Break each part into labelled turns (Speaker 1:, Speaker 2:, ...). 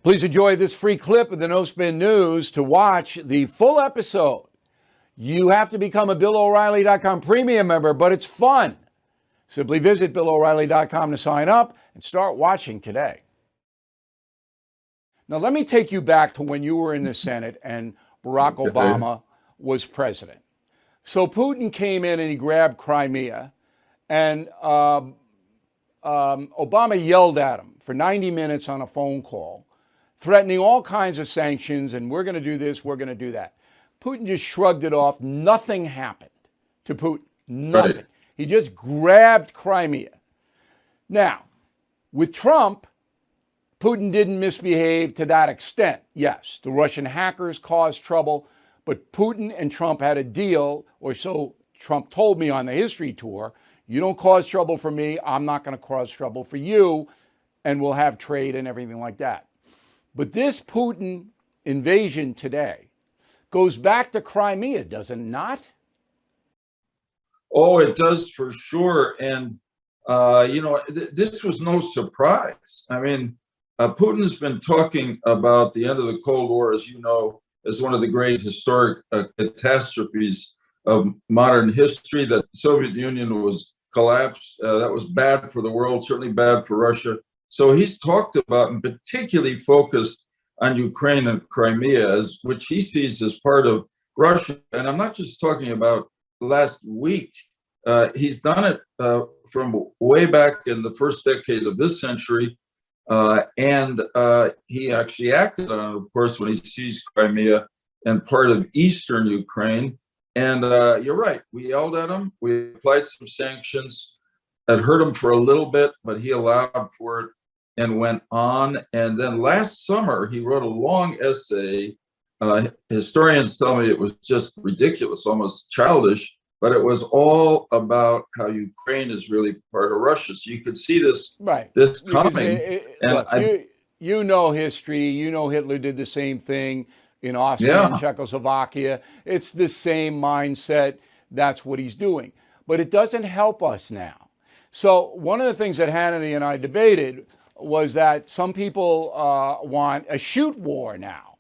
Speaker 1: Please enjoy this free clip of the No Spin News. To watch the full episode, you have to become a BillO'Reilly.com premium member, but it's fun. Simply visit BillO'Reilly.com to sign up and start watching today. Now, let me take you back to when you were in the Senate and Barack Obama was president. So Putin came in and he grabbed Crimea, and Obama yelled at him for 90 minutes on a phone call, threatening all kinds of sanctions, and we're going to do this, we're going to do that. Putin just shrugged it off. Nothing happened to Putin. Nothing. Right. He just grabbed Crimea. Now, with Trump, Putin didn't misbehave to that extent. Yes, the Russian hackers caused trouble, but Putin and Trump had a deal, or so Trump told me on the history tour. You don't cause trouble for me, I'm not going to cause trouble for you, and we'll have trade and everything like that. But this Putin invasion today goes back to Crimea, does it not?
Speaker 2: Oh, it does for sure. And, this was no surprise. I mean, Putin's been talking about the end of the Cold War, as you know, as one of the great historic catastrophes of modern history, that the Soviet Union was collapsed. That was bad for the world, certainly bad for Russia. So he's talked about and particularly focused on Ukraine and Crimea, which he sees as part of Russia. And I'm not just talking about last week. He's done it from way back in the first decade of this century. And he actually acted on it, of course, when he seized Crimea and part of eastern Ukraine. And you're right, we yelled at him. We applied some sanctions that hurt him for a little bit, but he allowed for it and went on. And then last summer, he wrote a long essay. Historians tell me it was just ridiculous, almost childish, but it was all about how Ukraine is really part of Russia. So you could see this, this coming.
Speaker 1: You know history. You know Hitler did the same thing in Austria and Czechoslovakia. It's the same mindset. That's what he's doing. But it doesn't help us now. So one of the things that Hannity and I debated was that some people want a shoot war now.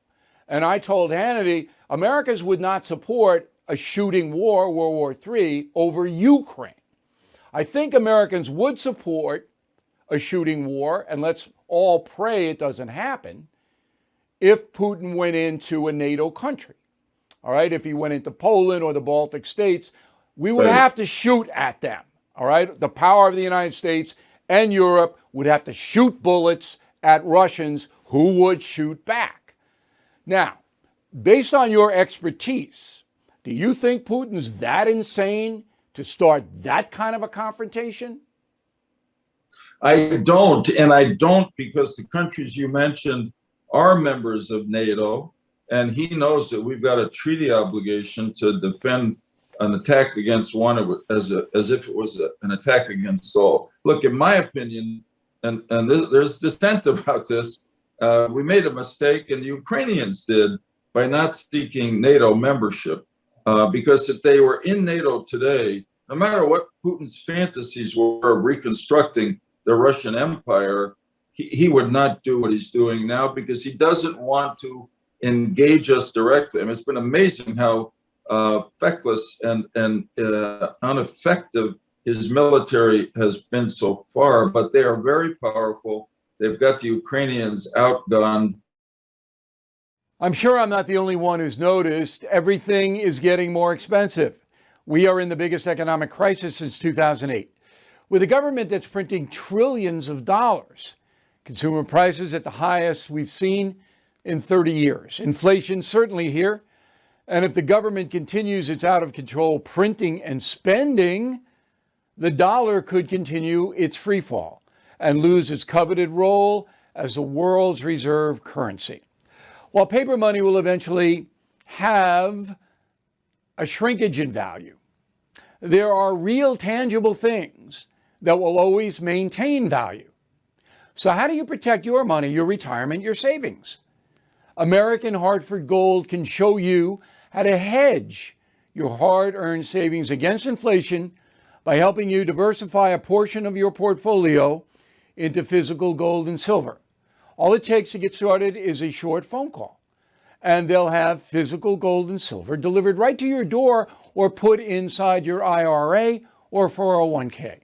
Speaker 1: And I told Hannity, Americans would not support a shooting war, World War III, over Ukraine. I think Americans would support a shooting war, and let's all pray it doesn't happen, if Putin went into a NATO country. All right, if he went into Poland or the Baltic states, we would have to shoot at them. All right, the power of the United States and Europe would have to shoot bullets at Russians who would shoot back. Now, based on your expertise, do you think Putin's that insane to start that kind of a confrontation?
Speaker 2: I don't, and I don't because the countries you mentioned are members of NATO, and he knows that we've got a treaty obligation to defend an attack against one as if it was an attack against all. Look, in my opinion, and there's dissent about this, we made a mistake, and the Ukrainians did, by not seeking NATO membership. Because if they were in NATO today, no matter what Putin's fantasies were of reconstructing the Russian Empire, he would not do what he's doing now because he doesn't want to engage us directly. I mean, it's been amazing how feckless and ineffective his military has been so far, but they are very powerful. They've got the Ukrainians outgunned.
Speaker 1: I'm sure I'm not the only one who's noticed everything is getting more expensive. We are in the biggest economic crisis since 2008, with a government that's printing trillions of dollars. Consumer prices at the highest we've seen in 30 years. Inflation certainly here. And if the government continues its out of control printing and spending, the dollar could continue its free fall and lose its coveted role as the world's reserve currency. While paper money will eventually have a shrinkage in value, there are real tangible things that will always maintain value. So how do you protect your money, your retirement, your savings? American Hartford Gold can show you how to hedge your hard-earned savings against inflation by helping you diversify a portion of your portfolio into physical gold and silver. All it takes to get started is a short phone call, and they'll have physical gold and silver delivered right to your door or put inside your IRA or 401k.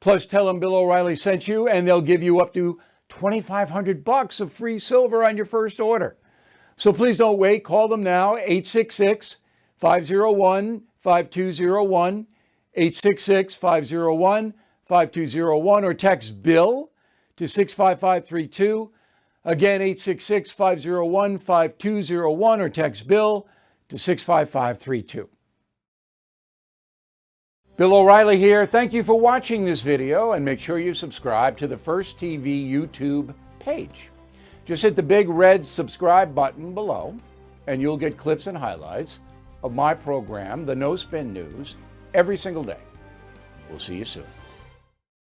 Speaker 1: Plus, tell them Bill O'Reilly sent you, and they'll give you up to $2,500 of free silver on your first order. So please don't wait. Call them now, 866-501-5201, 866-501-5201, or text BILL to 65532. Again, 866-501-5201, or text BILL to 65532. Bill O'Reilly here. Thank you for watching this video, and make sure you subscribe to the First TV YouTube page. Just hit the big red subscribe button below, and you'll get clips and highlights of my program, The No Spin News, every single day. We'll see you soon.